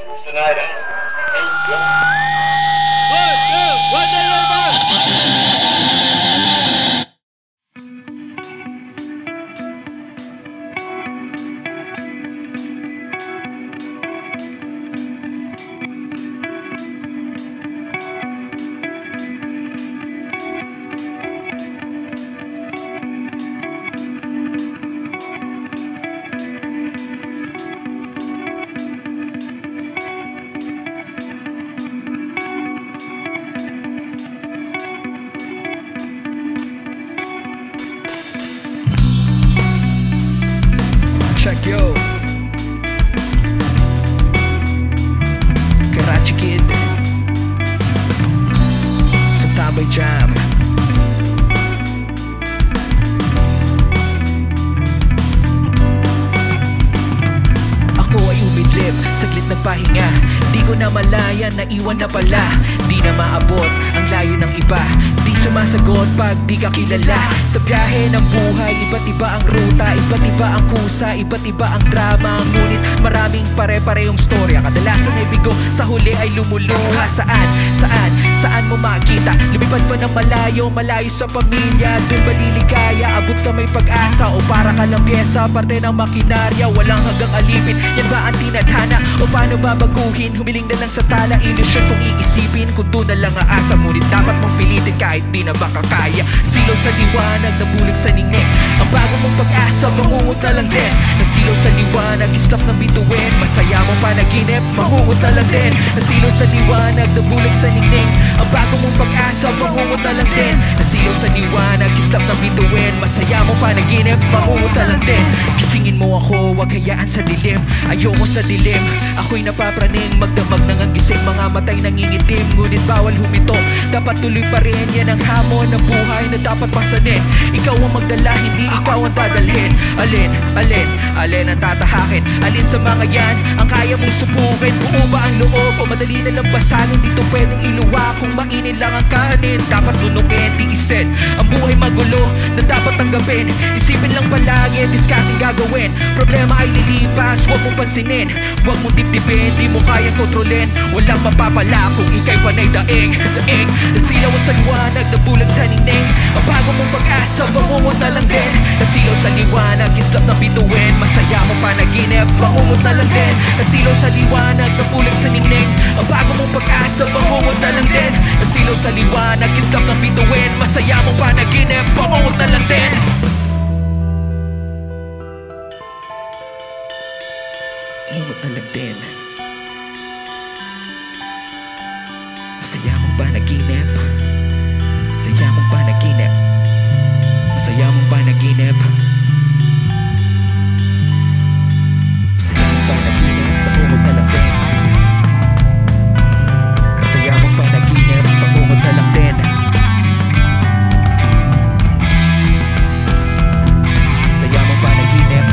Tonight, One, two, one, two, check yo Karachi Kid sa Tambay Jam. Ako ay umidlip, saglit nagpahinga. Di ko na malaya, naiwan na pala. Di na maabot ang layo ng iba. Di sumasagot pag di ka kilala. Sa biyahe ng buhay, iba't iba ang ruta, iba't iba ang kusa, iba't iba ang drama. Ngunit maraming pare-parehong storya. Kadalasan ay bigo, sa huli ay lumuluha. Saan mo makita? Lumipad pa ng malayo, malayo sa pamilya. Doon ba liligaya? Abot ka may pag-asa o para ka lang pyesa, parte ng makinarya, walang hanggang alipin. Yan ba ang tinadhana o paano babaguhin? Humiling na lang sa tala, ilusyon kung iisipin. Kung doon na lang aasa, ngunit dapat mong pilitin kahit di na makakaya. Silaw sa liwanag, nabulag sa ningning. Ang bago mong pag-asa, mangungot na lang din. Nasilaw sa liwanag, istap ng bituin. Masaya mong panaginip, mangungot na lang din. Nasilaw sa liwanag, nabulag sa ningning. Ang bago mong pag-asa, mangungot na lang din. Nasilaw sa liwanag, istap ng bituin. Masaya mong panaginip, mangungot na lang din. Gisingin mo ako, wag hayaan sa dilim. Ayoko sa dilim, ako'y napapraning. Magdamag ng ang gising, mga matay nangingitim. Ngunit bawal humito, dapat tuloy pa rin. Yan ang hamon ng buhay na dapat pasanin. Ikaw ang magdala, hindi ikaw ang dadalhin. Alin ang tatahakin? Alin sa mga yan ang kaya mong subukin? Buo ba ang loob o madali na lang basahin? Dito pwedeng iluwa kung mainin lang ang kanin. Dapat lunukin, tiisin ang buhay magulo na dapat tanggapin. Isipin lang palagi, discarding gagawin. Problema ay lilipas, huwag mong pansinin. Huwag mong dibdibin, di mo kayang kontrolin. Walang mapapala kung ika'y panay daing. Nasilaw sa liwanag, nabulag sa ningning. Ang bago mong pag-asa, bangungot na lang din. Nasilaw sa liwanag, islap ng bituin. Masaya mong panaginip, bangungot na lang din. Nasilaw sa liwanag, nabulag sa ningning. Ang bago mong pag-asa, bangungot na lang din. Nasilaw sa liwanag, islap ng bituin. Masaya mong panaginip, bangungot na lang din. Bangungot na lang din. Masaya mong panaginip. Masaya mong panaginip. Masaya mong panaginip. Masaya mong panaginip. Bangungot na lang din. Masaya mong panaginip. Bangungot na lang din. Masaya mong panaginip.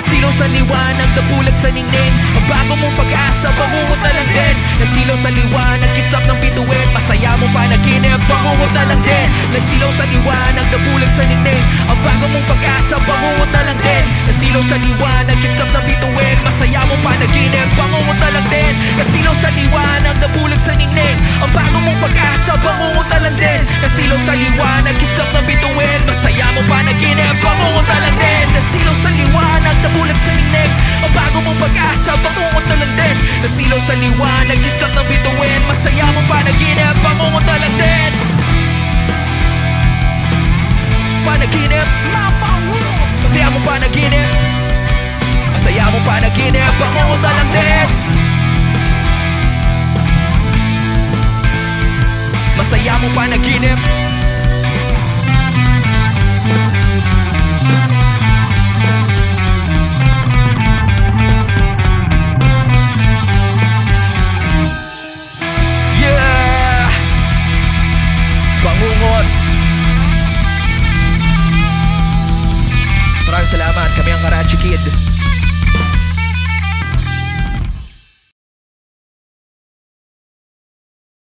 Nasilaw sa liwanag, nabulag sa ningning. Ang bago mong pag-asa, bangungot na lang din. Nasilaw sa liwanag, islap ng bituin. Masaya mong panaginip, bangungot na lang din. Nagsilaw sa liwanag, nabulag sa ningning. Ang bago mong pag-asa, bangungot na lang din. Nasilaw sa liwanag, islap ng bituin. Masaya mong panaginip, bangungot na lang din. Nasilaw sa liwanag, nabulag sa ningning. Ang bago mong pag-asa, bangungot na lang din. Nasilaw sa liwanag, islap ng bituin. Masaya mong panaginip, bangungot na lang din. Nasilaw sa liwanag, nabulag sa ningning. Ang bago mong pag-asa, bangungot na lang din. Nasilaw sa liwanag, islap ng bituin. Masaya mong panaginip, bangungot na lang din. Panaginip, masaya mong panaginip. Masaya mong panaginip, bangungot na lang din. Masaya mong panaginip. Bangungot. Maraming salamat, kami ang Karachi Kid.